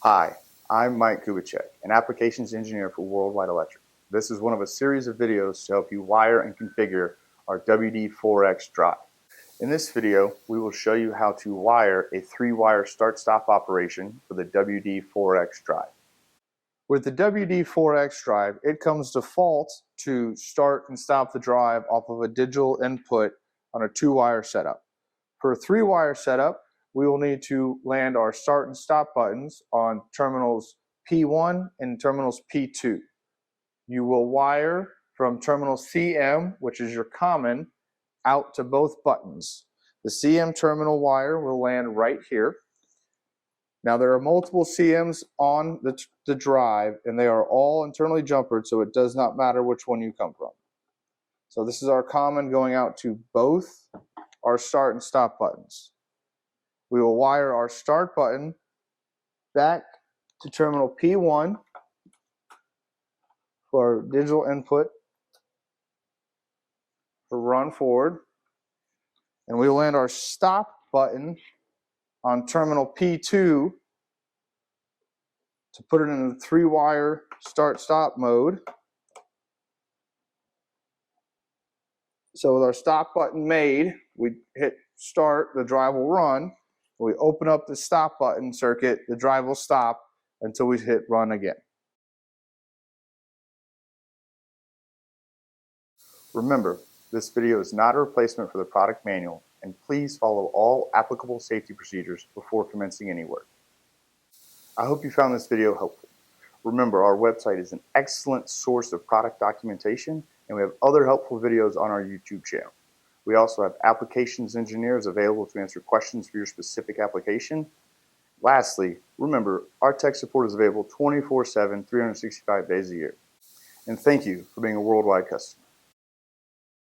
Hi, I'm Mike Kubicek, an applications engineer for Worldwide Electric. This is one of a series of videos to help you wire and configure our WD4X drive. In this video, we will show you how to wire a 3-wire start-stop operation for the WD4X drive. With the WD4X drive, it comes default to start and stop the drive off of a digital input on a 2-wire setup. For a 3-wire setup, we will need to land our start and stop buttons on terminals P1 and terminals P2. You will wire from terminal CM, which is your common, out to both buttons. The CM terminal wire will land right here. Now there are multiple CMs on the drive, and they are all internally jumpered, so it does not matter which one you come from. So this is our common going out to both our start and stop buttons. We will wire our start button back to terminal P1 for digital input for run forward, and we will land our stop button on terminal P2 to put it in the 3-wire start-stop mode. So with our stop button made, we hit start, the drive will run. When we open up the stop button circuit, the drive will stop until we hit run again. Remember, this video is not a replacement for the product manual, and please follow all applicable safety procedures before commencing any work. I hope you found this video helpful. Remember, our website is an excellent source of product documentation, and we have other helpful videos on our YouTube channel. We also have applications engineers available to answer questions for your specific application. Lastly, remember, our tech support is available 24/7, 365 days a year. And thank you for being a Worldwide customer.